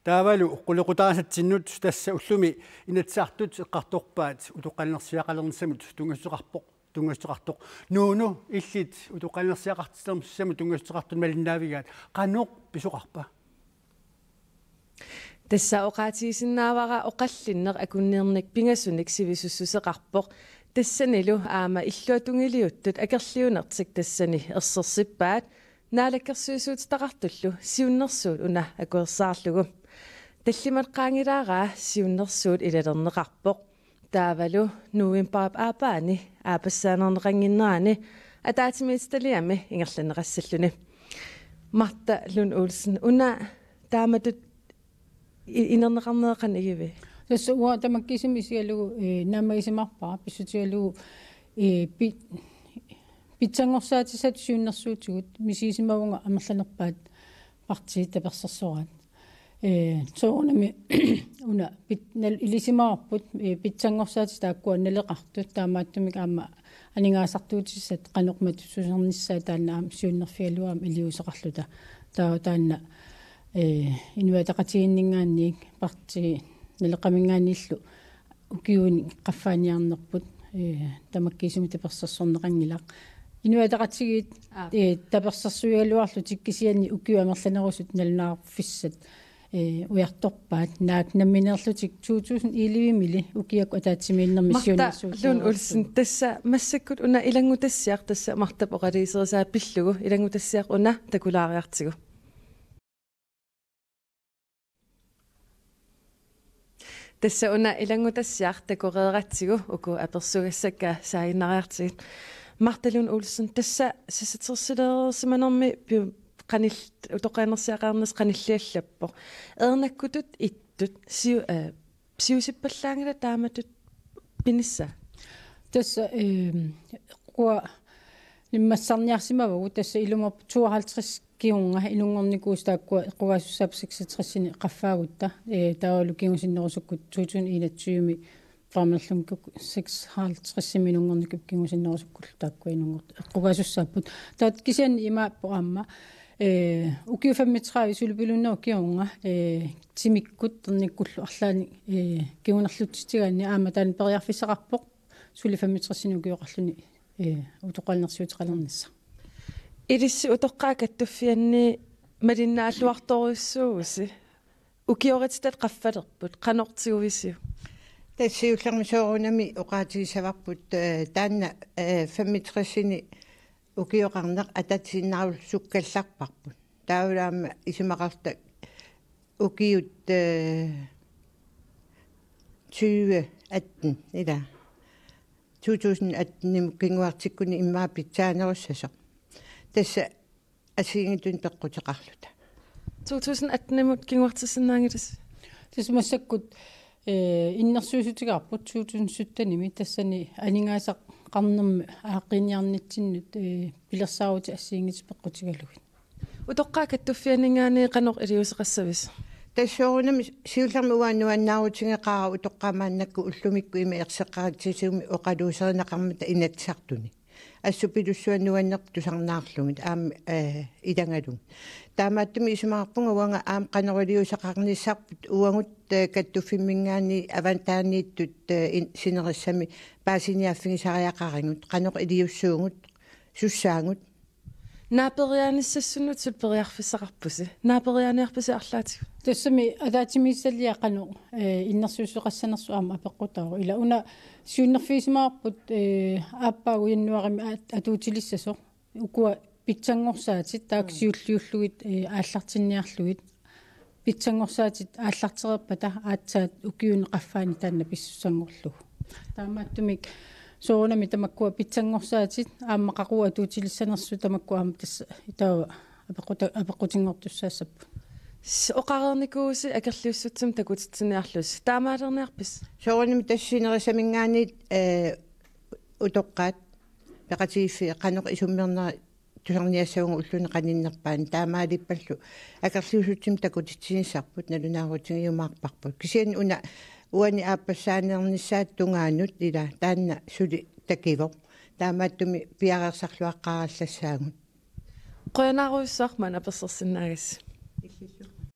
таавалу quluqutaasatsinнут тасса уллуми инатсаартут эққарторпаат утоққалнерсиақалернссамут тунгассоқарпоқ тунгассоқартоқ нууну иллит утоққалнерсиақартиллермссаму тунгассоқартун малиннаавигаат қаноқ писоқарпа тасса оқаатигисиннаавара оқаллиннеқ акунниерник пингасуник сивисуссусеқарпоқ тассанилу аама иллуатунгилиуттут акерлиунертик тассани ерсерсиппаат наалаккерсуисуут тақартуллу сиуннерсуут уна акуерсаарлугу таллимат qaangilaaraa сиуннерсуут илалернеқарпоқ таавалу нуимпаап аапаани аапассаанернеқангиннерани атаатимиисталиами ингерланеқассаллуни Марта Лун Олсен уна тааматут инернеқарнеқан игиви тасса уа тамаккисими сиалугу наамагисимарпара писсутигалугу питсангорсаатисат сиуннерсуутигут мисисимавунга амерланерпаат партии таперсерсораат соонами уна илисимаарпут питсангорсаатис тааккуа налеқартут таамааттумик аама анингаасартуутиссат канеқмат сусерниссаа тааннаам сиуннерфиалуаам илиусеқарлута таанна инуатақатигиннингаанниик партии налеқамингааниллу укиуни қаффааниарнерпут тамаккисими таперсерсорнеқангилақ инуатақатигит таперсерсуигалуарлу тиккисианни укиу амерланерусут налунаарфиссат уярторпаат наак намминерлутик 2011 мили укиаку атаатсимииннер миссионерсуут Лун Олсен тасса массаккут уна илангутассиар тасса мартап оқалисерисаа пиллугу илангутассиар уна такулаариартигу тасса уна илангутассиар такореератсигу уку аперсугассакка саиннариартигит Марта Лун Олсен тасса сисатерсилерсиманерми qanil utoqanersiaqarnes qanilliallappo ernakkutut ittut siusippallangila taamatut pinissa tassa qua nimmassarniarsimavagu tassa ilumop 52 kiunga ilungornikuus taakkua qugasussaapsiksatrini qaffаагutta taavalu kingusinnerusukkut 2021 farmerlumkuk 56 minungornikup kingusinnerusukkul taakkua inungort qugasussaaput taat kisian imaappo aamma ukiu 35 sulpilunner kiunga timikkut ternikkullu arlaani kiunerlutitigaanni aama taan periarfisseqarpoq suli 35 ukiuqarluni utoqalnersuutiqalernissa ilissi utoqqaakattuffianni malinnaalluartoruissuusi ukioratitat qaffalerput qanortiguvisiu тассиуллермисоорунами оqaатигисаварпут таанна 65-ни укиоqarneq ататсиннаарул суккалларпарпут тааваама исимақарта укиут 2018 ила 2018 кингуартиккуни иммаа питсаанеруссасо тасса асиингитун пеққутеқарлута 2018 кингуартиссиннаангилас тас массаккут иннерсуусутигарпут 2017-ними тассани анингаасақ qarnermi aaqqiiniarnitsinнут пилерсаарути ассиингит пеққутигалугит утоққаакаттуффианингаани қанор илиусеқассавис тассоорунами сиуллерми уааннуаннаарутингеқара утоққамааннакку уллумикку има ерсеққаратсисууми оқалуусернеқармата инатсартуни ассупилуссуаннуаннерп тусарнаарлумит аама идангалун таамааттуми исумаарпунга уанга аам канорилиусеқарниссарпут уангут каттуффиммингаани авантаанииттут синериссами паасиниаффигисариақарингут канеқ илиуссуугут суссаангут наапериааниссассунут сулпериарфиссақарпуси наапериааниарпуси арлаатиг тассами атаатимииссалиақану иннерсуусеқассанерсу аама апеққутаару ила уна сиуннерфисимаарпут ааппаагу яннуарами атуутилиссасо укуа питсангорсаатит таак сиуллиуллугит ааллартинниарлугит питсангорсаатит ааллартерерпата аатсаат укиуни qaффаани таанна писсуссангорлугу таамааттумик соонами тамаккуа питсангорсаатит ааммақақуа атуутилиссанерсу тамаккуа аама тасса итаава апеққутингортуссаассаппу оқарерникууси акерлиуссутсам такутитсиниарлус таамаалерниарпис соонами тассинерисамингаанит утоққаат пеқатигиффи қанеқ исуммернера тусарниассаугу уллуни каниннерпаан таамаалиппаллу акерлиусутсим такутитсинissarput налунаарутингиумаарпарпут кисиани уна уани ааппассаанернissaат тунгаанут ила таанна сули такиво таамааттуми пиареерсарлуаққараллассаагут qoyanaaruissaarman apersersinnaagas